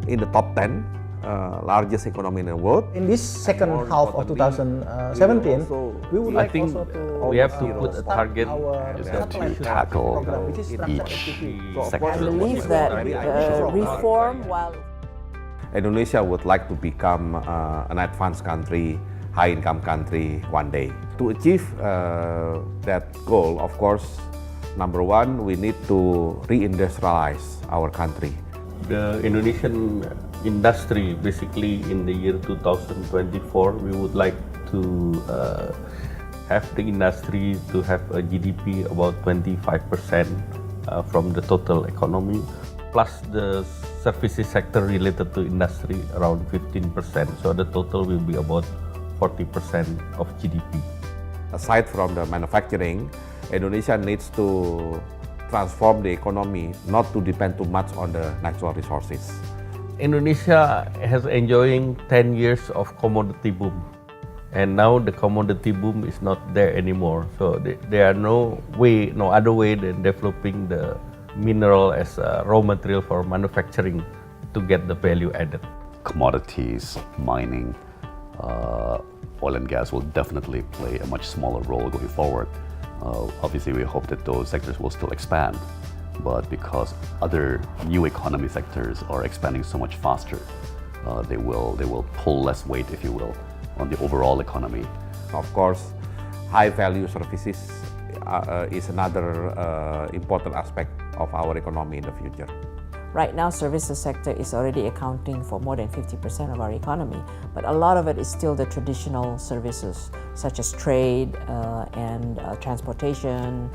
in the top 10 largest economy in the world. In this second half of 2017, we would like also to we have to put a target to tackle each sector. I believe that reform, while Indonesia would like to become an advanced country, high-income country one day. To achieve that goal, of course, number one, we need to reindustrialize our country. the Indonesian industry, basically in the year 2024, we would like to have the industry to have a GDP about 25% from the total economy, plus the services sector related to industry around 15%. So the total will be about 40% of GDP. Aside from the manufacturing, Indonesia needs to transform the economy not to depend too much on the natural resources. Indonesia has enjoying 10 years of commodity boom, and now the commodity boom is not there anymore. So there are no other way than developing the mineral as a raw material for manufacturing to get the value added. Commodities, mining, oil and gas will definitely play a much smaller role going forward. Obviously, we hope that those sectors will still expand, but because other new economy sectors are expanding so much faster, they will pull less weight, if you will, on the overall economy. Of course, high-value services is another important aspect of our economy in the future. right now services sector is already accounting for more than 50% of our economy, but a lot of it is still the traditional services such as trade and transportation,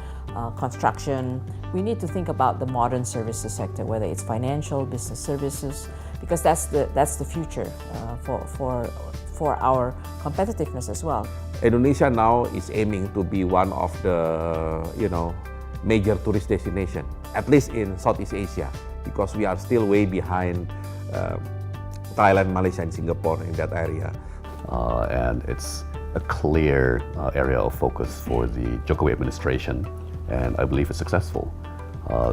construction. We need to think about the modern services sector, whether it's financial, business services, because that's the future for our competitiveness as well. Indonesia now is aiming to be one of the major tourist destination, at least in Southeast Asia, because we are still way behind Thailand, Malaysia, and Singapore in that area. And it's a clear area of focus for the Jokowi administration, and I believe it's successful.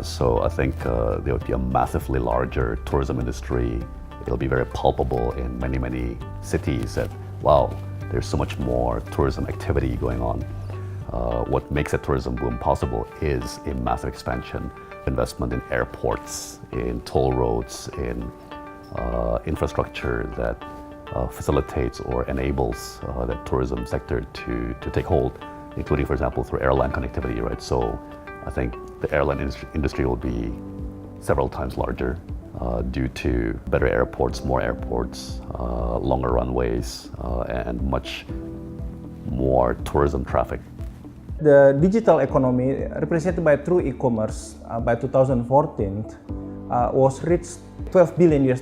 So I think there will be a massively larger tourism industry. It'll be very palpable in many, many cities that, wow, there's so much more tourism activity going on. What makes a tourism boom possible is a massive expansion, investment in airports, in toll roads, in infrastructure that facilitates or enables the tourism sector to take hold, including, for example, through airline connectivity, right? So I think the airline industry will be several times larger due to better airports, more airports, longer runways, and much more tourism traffic. The digital economy represented by true e-commerce by 2014 was reached $12 billion US,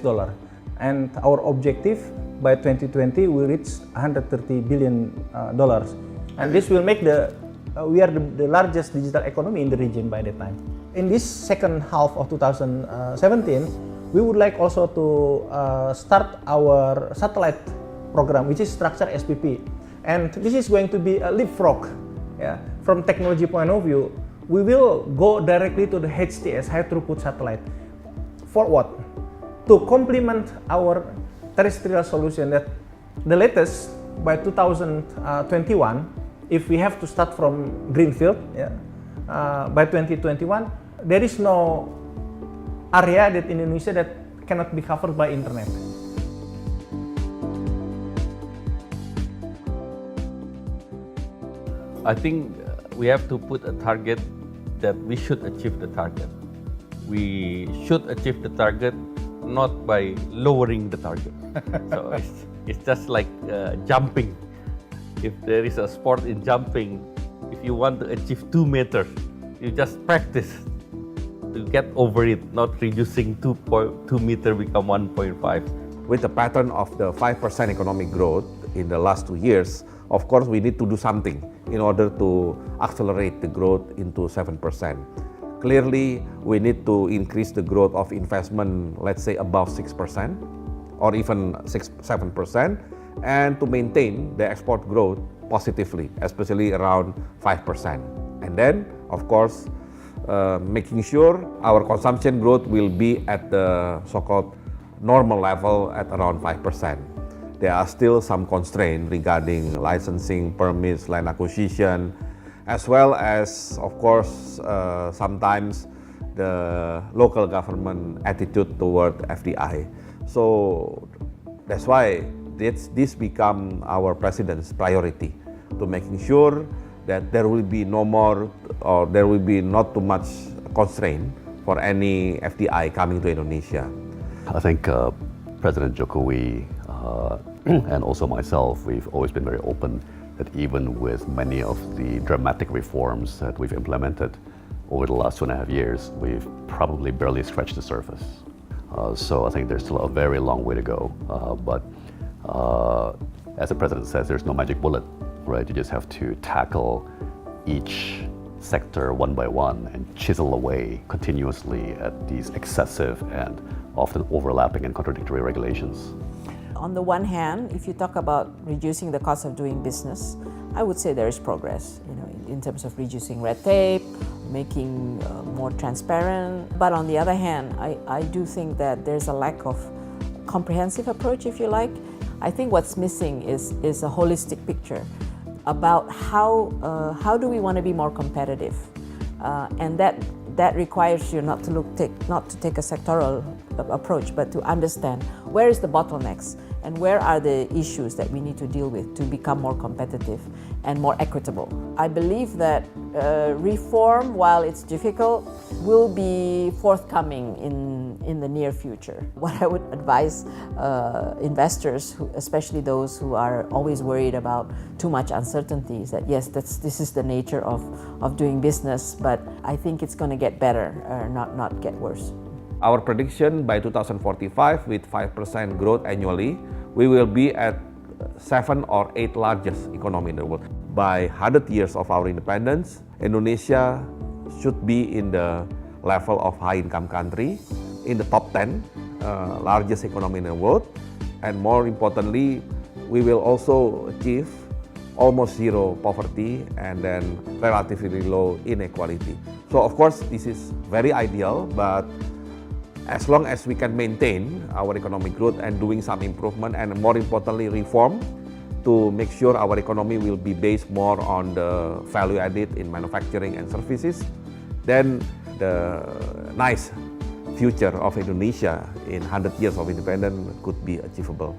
and our objective by 2020 will reach $130 billion, and this will make we are the largest digital economy in the region by that time. In this second half of 2017, we would like also to start our satellite program, which is structured SPP, and this is going to be a leapfrog. Yeah, from technology point of view, we will go directly to the HTS, high throughput satellite. For what? To complement our terrestrial solution that the latest by 2021, if we have to start from greenfield, by 2021, there is no area that in Indonesia that cannot be covered by internet. I think we have to put a target that we should achieve the target. We should achieve the target not by lowering the target. So it's just like jumping. If there is a sport in jumping, if you want to achieve 2 meters, you just practice to get over it, not reducing 2 meter become 1.5. With the pattern of the 5% economic growth in the last 2 years, of course, we need to do something in order to accelerate the growth into 7%. Clearly, we need to increase the growth of investment, let's say above 6% or even 7%, and to maintain the export growth positively, especially around 5%. And then, of course, making sure our consumption growth will be at the so-called normal level at around 5%. There are still some constraints regarding licensing, permits, land acquisition, as well as, of course, sometimes the local government attitude toward FDI. So that's why this become our president's priority, to making sure that there will be no more, or there will be not too much constraint for any FDI coming to Indonesia. I think President Jokowi and also myself, we've always been very open that even with many of the dramatic reforms that we've implemented over the last 2.5 years, we've probably barely scratched the surface. So I think there's still a very long way to go. But as the President says, there's no magic bullet, right? You just have to tackle each sector one by one and chisel away continuously at these excessive and often overlapping and contradictory regulations. On the one hand, if you talk about reducing the cost of doing business, I would say there is progress, in terms of reducing red tape, making more transparent. But on the other hand, I do think that there's a lack of comprehensive approach, if you like. I think what's missing is a holistic picture about how do we want to be more competitive, and that requires you not to take a sectoral approach, but to understand where is the bottlenecks and where are the issues that we need to deal with to become more competitive and more equitable. I believe that reform, while it's difficult, will be forthcoming in the near future. What I would advise investors, especially those who are always worried about too much uncertainty, is that yes, this is the nature of doing business, but I think it's going to get better, not get worse. Our prediction by 2045, with 5% growth annually, we will be at 7 or 8 largest economy in the world. By 100 years of our independence, Indonesia should be in the level of high-income country, in the top 10 largest economy in the world, and more importantly, we will also achieve almost zero poverty and then relatively low inequality. So of course, this is very ideal, but as long as we can maintain our economic growth and doing some improvement and more importantly reform to make sure our economy will be based more on the value added in manufacturing and services, then the nice future of Indonesia in 100 years of independence could be achievable.